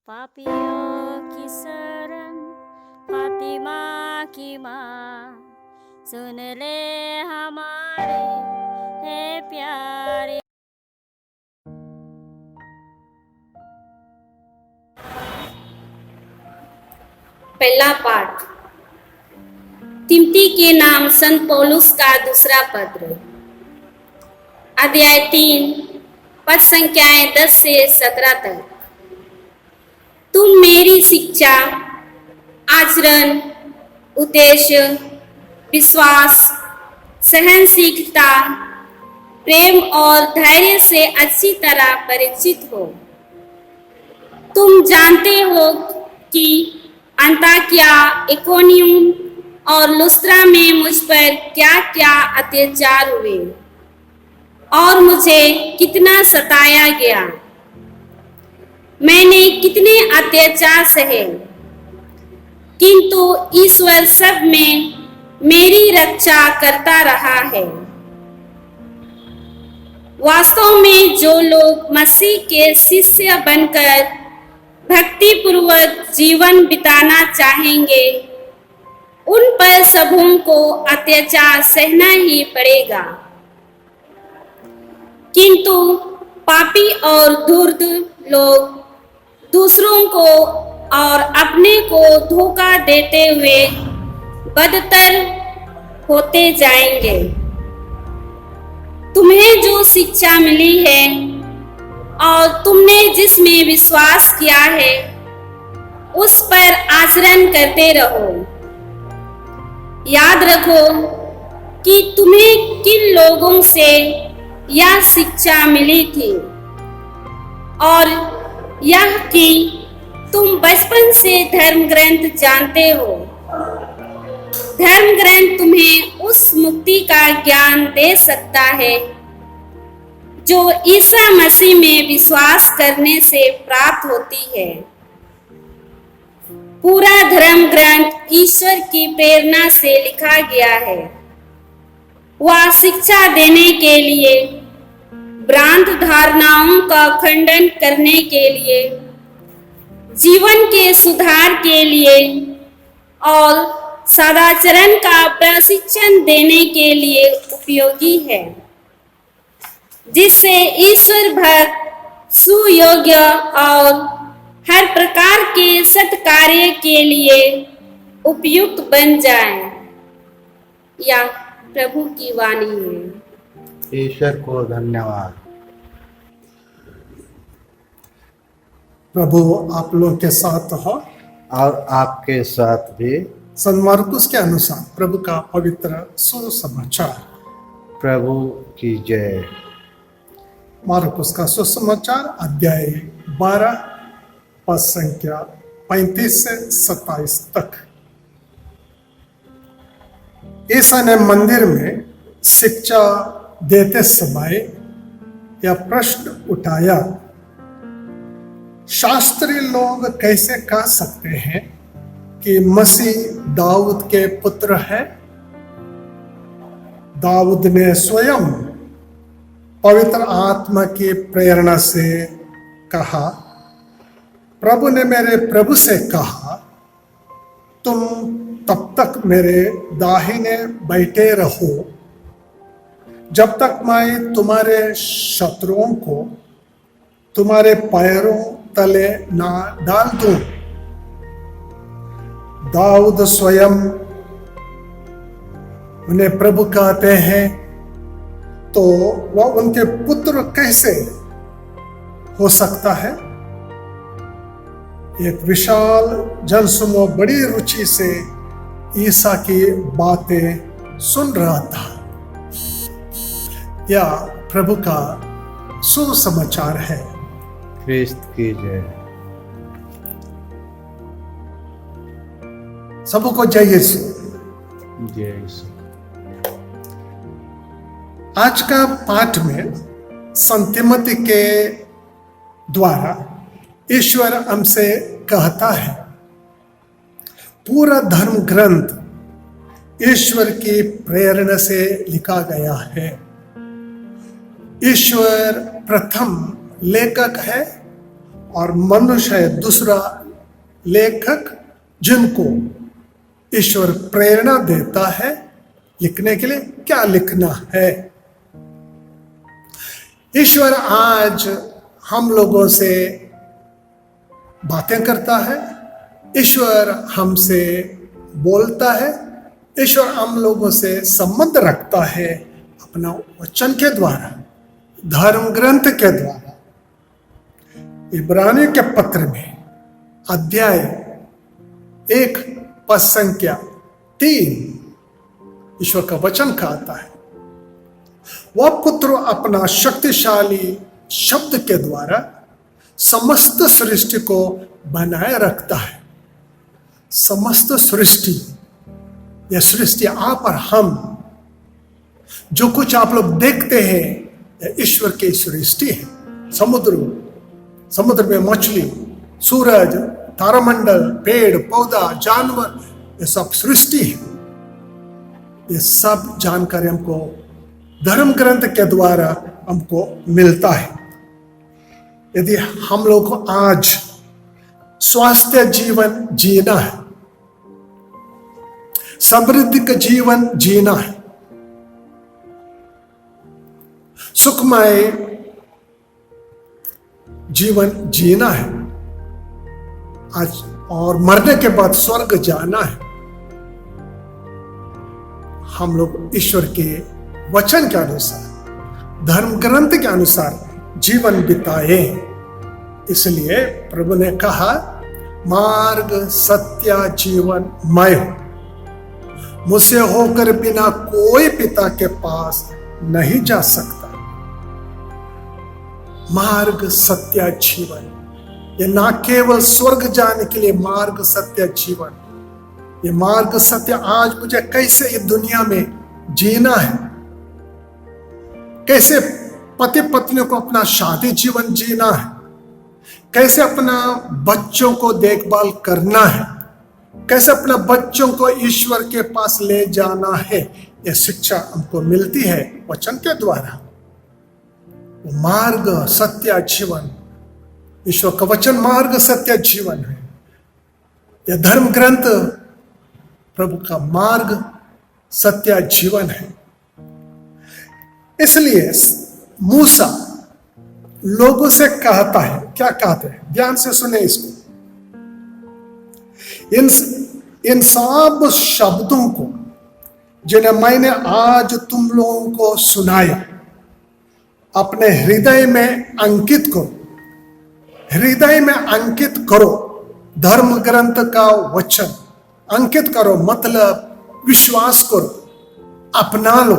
पापियों की शरण फातिमा की माँ, सुन ले हमारे हे प्यारे। पहला पाठ तिमोथी के नाम संत पौलुस का दूसरा पत्र, अध्याय 3, पद संख्याएं 10 से 17 तक। तुम मेरी शिक्षा, आचरण, उद्देश्य, विश्वास, सहनशीलता, प्रेम और धैर्य से अच्छी तरह परिचित हो। तुम जानते हो कि अंताकिया, इकोनियम और लुस्त्रा में मुझ पर क्या क्या अत्याचार हुए और मुझे कितना सताया गया। मैंने कितने अत्याचार सहे, किंतु ईश्वर सब में मेरी रक्षा करता रहा है। वास्तव में जो लोग मसीह के शिष्य बनकर भक्ति पूर्वक जीवन बिताना चाहेंगे, उन पर सबों को अत्याचार सहना ही पड़ेगा। किंतु पापी और धूर्त लोग दूसरों को और अपने को धोखा देते हुए बदतर होते जाएंगे। तुम्हें जो शिक्षा मिली है और तुमने जिसमें विश्वास किया है, उस पर आचरण करते रहो। याद रखो कि तुम्हें किन लोगों से यह शिक्षा मिली थी और यह कि तुम बचपन से धर्म ग्रंथ जानते हो। धर्म ग्रंथ तुम्हें उस मुक्ति का ज्ञान दे सकता है जो ईसा मसीह में विश्वास करने से प्राप्त होती है। पूरा धर्म ग्रंथ ईश्वर की प्रेरणा से लिखा गया है। वह शिक्षा देने के लिए, भ्रांत धारणाओं का खंडन करने के लिए, जीवन के सुधार के लिए और सदाचरण का प्रशिक्षण देने के लिए उपयोगी है, जिससे ईश्वर भक्त सुयोग्य और हर प्रकार के सत्कार्य के लिए उपयुक्त बन जाए। यह प्रभु की वाणी है। ईश्वर को धन्यवाद। प्रभु आप लोग के साथ हो और आपके साथ भी। संत मरकुस के अनुसार प्रभु का पवित्र सुसमाचार। प्रभु की जय। मरकुस का सुसमाचार अध्याय 12, पद संख्या 35 से 27 तक। ईसा ने मंदिर में शिक्षा देते समय यह प्रश्न उठाया, शास्त्री लोग कैसे कह सकते हैं कि मसीह दाऊद के पुत्र है? दाऊद ने स्वयं पवित्र आत्मा की प्रेरणा से कहा, प्रभु ने मेरे प्रभु से कहा, तुम तब तक मेरे दाहिने बैठे रहो जब तक मैं तुम्हारे शत्रुओं को तुम्हारे पैरों तले ना डाल दूं। दाऊद स्वयं उन्हें प्रभु कहते हैं, तो वह उनके पुत्र कैसे हो सकता है? एक विशाल जनसमूह बड़ी रुचि से ईसा की बातें सुन रहा था। यह प्रभु का सुसमाचार है। ख्रिस्त की जय। सबको जय यीशु। जय यीशु। आज का पाठ में संत तिमोथी के द्वारा ईश्वर हमसे कहता है, पूरा धर्म ग्रंथ ईश्वर की प्रेरणा से लिखा गया है। ईश्वर प्रथम लेखक है और मनुष्य है दूसरा लेखक जिनको ईश्वर प्रेरणा देता है लिखने के लिए क्या लिखना है। ईश्वर आज हम लोगों से बातें करता है, ईश्वर हमसे बोलता है, ईश्वर हम लोगों से संबंध रखता है अपना वचन के द्वारा, धर्म ग्रंथ के द्वारा। इब्रानियों के पत्र में अध्याय 1 पद संख्या 3 ईश्वर का वचन कहता है, वह पुत्र अपना शक्तिशाली शब्द के द्वारा समस्त सृष्टि को बनाए रखता है। समस्त सृष्टि, यह सृष्टि आप और हम, जो कुछ आप लोग देखते हैं यह ईश्वर की सृष्टि है। समुद्र में मछली, सूरज, तारामंडल, पेड़ पौधा, जानवर, ये सब सृष्टि है। ये सब जानकारी हमको धर्म ग्रंथ के द्वारा हमको मिलता है। यदि हम लोग को आज स्वास्थ्य जीवन जीना है, समृद्धि का जीवन जीना है, सुखमय जीवन जीना है आज, और मरने के बाद स्वर्ग जाना है, हम लोग ईश्वर के वचन के अनुसार, धर्म ग्रंथ के अनुसार जीवन बिताए। इसलिए प्रभु ने कहा, मार्ग सत्य जीवन मैं हूं, मुझसे होकर बिना कोई पिता के पास नहीं जा सकता। मार्ग सत्य जीवन, ये ना केवल स्वर्ग जाने के लिए मार्ग सत्य जीवन, ये मार्ग सत्य आज मुझे कैसे इस दुनिया में जीना है, कैसे पति पत्नी को अपना शादी जीवन जीना है, कैसे अपना बच्चों को देखभाल करना है, कैसे अपना बच्चों को ईश्वर के पास ले जाना है, यह शिक्षा हमको मिलती है वचन के द्वारा। मार्ग सत्य जीवन, ईश्वर का वचन मार्ग सत्य जीवन है। यह धर्म ग्रंथ प्रभु का मार्ग सत्य जीवन है। इसलिए मूसा लोगों से कहता है, क्या कहते हैं, ध्यान से सुने इसको। इन सब शब्दों को जिन्हें मैंने आज तुम लोगों को सुनाया, अपने हृदय में अंकित करो, हृदय में अंकित करो। धर्म ग्रंथ का वचन अंकित करो, मतलब विश्वास करो, अपना लो,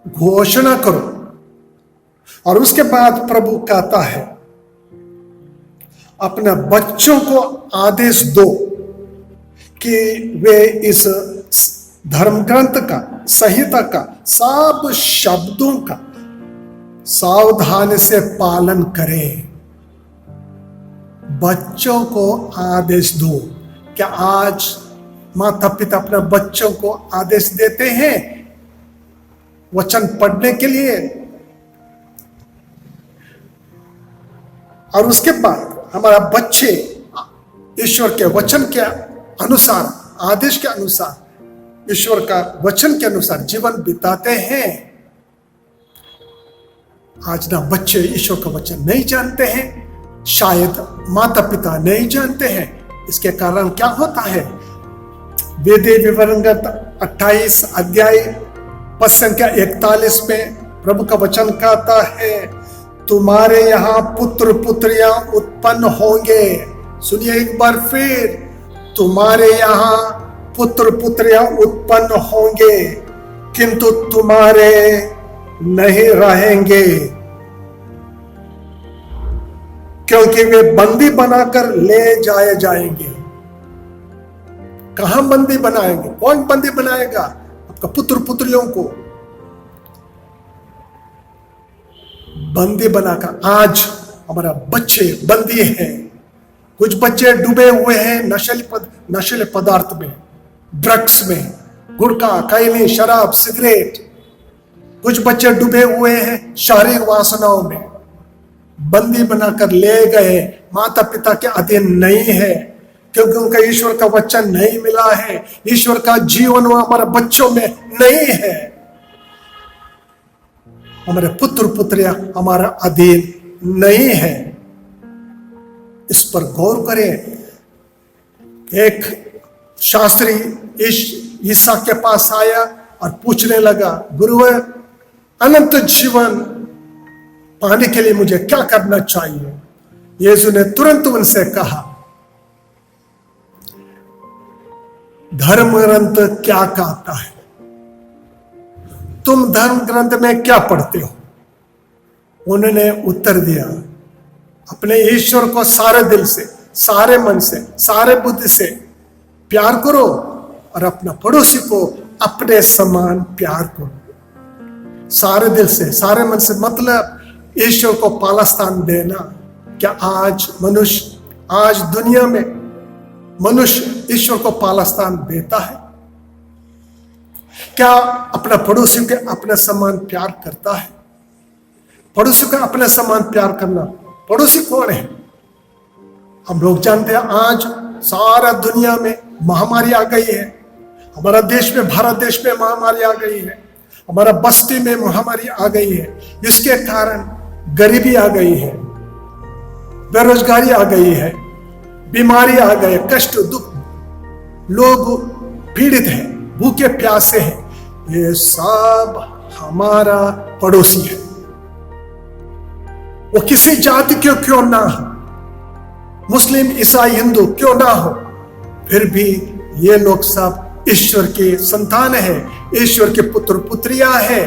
घोषणा करो। और उसके बाद प्रभु कहता है, अपने बच्चों को आदेश दो कि वे इस धर्म ग्रंथ का, संहिता का सब शब्दों का सावधानी से पालन करें। बच्चों को आदेश दो। क्या आज माता पिता अपने बच्चों को आदेश देते हैं वचन पढ़ने के लिए? और उसके बाद हमारा बच्चे ईश्वर के वचन के अनुसार, आदेश के अनुसार, ईश्वर का वचन के अनुसार जीवन बिताते हैं। आज ना बच्चे ईश्वर का वचन नहीं जानते हैं, शायद माता पिता नहीं जानते हैं। इसके कारण क्या होता है? वेदे विवरण 28 अध्याय पद संख्या 41 में प्रभु का वचन कहता है, तुम्हारे यहाँ पुत्र पुत्रियां उत्पन्न होंगे। सुनिए एक बार फिर, तुम्हारे यहाँ पुत्र पुत्रियां उत्पन्न होंगे, किंतु तुम्हारे नहीं रहेंगे, क्योंकि वे बंदी बनाकर ले जाए जाएंगे। कहां बंदी बनाएंगे? कौन बंदी बनाएगा? आपका पुत्र पुत्रियों को बंदी बनाकर। आज हमारा बच्चे बंदी हैं। कुछ बच्चे डूबे हुए हैं नशीले पदार्थ में, ड्रग्स में, गुटखा, खैनी, शराब, सिगरेट। कुछ बच्चे डूबे हुए हैं शारीरिक वासनाओं में। बंदी बनाकर ले गए, माता पिता के अधीन नहीं है, क्योंकि उनका ईश्वर का वचन नहीं मिला है। ईश्वर का जीवन हमारे बच्चों में नहीं है। हमारे पुत्र पुत्रियां हमारा अधीन नहीं है। इस पर गौर करें। एक शास्त्री ईसा के पास आया और पूछने लगा, गुरुवर, अनंत जीवन पाने के लिए मुझे क्या करना चाहिए? यीशु ने तुरंत उनसे कहा, धर्म ग्रंथ क्या कहता है? तुम धर्म ग्रंथ में क्या पढ़ते हो? उन्होंने उत्तर दिया, अपने ईश्वर को सारे दिल से, सारे मन से, सारे बुद्धि से प्यार करो और अपना पड़ोसी को अपने समान प्यार करो। सारे दिल से, सारे मन से मतलब ईश्वर को पहला स्थान देना। क्या आज दुनिया में मनुष्य ईश्वर को पहला स्थान देता है? क्या अपना पड़ोसी के अपने समान प्यार करता है? पड़ोसी को अपने समान प्यार करना, पड़ोसी कौन है? हम लोग जानते हैं, आज सारा दुनिया में महामारी आ गई है। हमारा देश में, भारत देश में महामारी आ गई है। हमारा बस्ती में महामारी आ गई है। जिसके कारण गरीबी आ गई है, बेरोजगारी आ गई है, बीमारी आ गई, कष्ट दुख, लोग पीड़ित हैं, भूखे प्यासे हैं। ये सब हमारा पड़ोसी है। वो किसी जाति के क्यों ना हो, मुस्लिम, ईसाई, हिंदू क्यों ना हो, फिर भी ये लोग सब ईश्वर के संतान है, ईश्वर के पुत्र पुत्रियां हैं।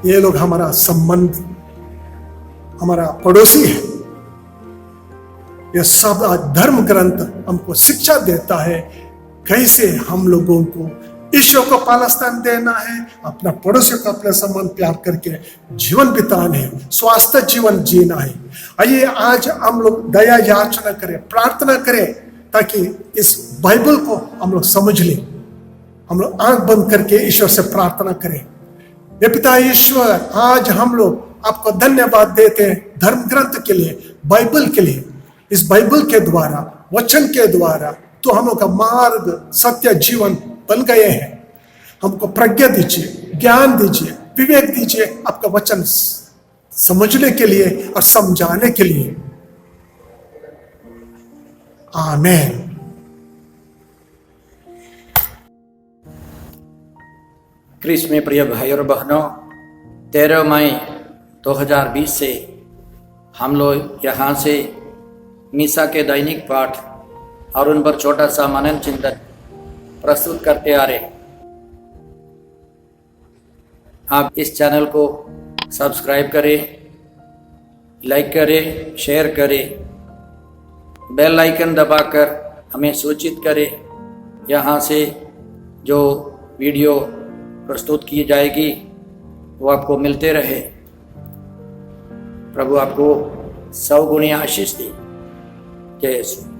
ये लोग हमारा संबंध, हमारा पड़ोसी है। यह सब धर्म ग्रंथ हमको शिक्षा देता है कैसे हम लोगों को ईश्वर को पहला स्थान देना है, अपना पड़ोसी को अपने समान प्यार करके जीवन बिताना है, स्वास्थ्य जीवन जीना है। आइए आज हम लोग दया याचना करें, प्रार्थना करें, ताकि इस बाइबल को हम लोग समझ लें। हम लोग आंख बंद करके ईश्वर से प्रार्थना करें। ये पिता ईश्वर, आज हम लोग आपको धन्यवाद देते हैं धर्म ग्रंथ के लिए, बाइबल के लिए। इस बाइबल के द्वारा, वचन के द्वारा तो हम लोग का मार्ग, सत्य, जीवन बन गए हैं। हमको प्रज्ञा दीजिए, ज्ञान दीजिए, विवेक दीजिए आपका वचन समझने के लिए और समझाने के लिए। आमीन। क्रिस्त में प्रिय भाई और बहनों, 13 मई 2020 से हम लोग यहाँ से मीसा के दैनिक पाठ और उन पर छोटा सा मनन चिंतन प्रस्तुत करते आ रहे। आप इस चैनल को सब्सक्राइब करें, लाइक करें, शेयर करें, बेल आइकन दबाकर हमें सूचित करें। यहाँ से जो वीडियो प्रस्तुत की जाएगी वो आपको मिलते रहे। प्रभु आपको 100 गुनी आशीष दे। जय यीशु।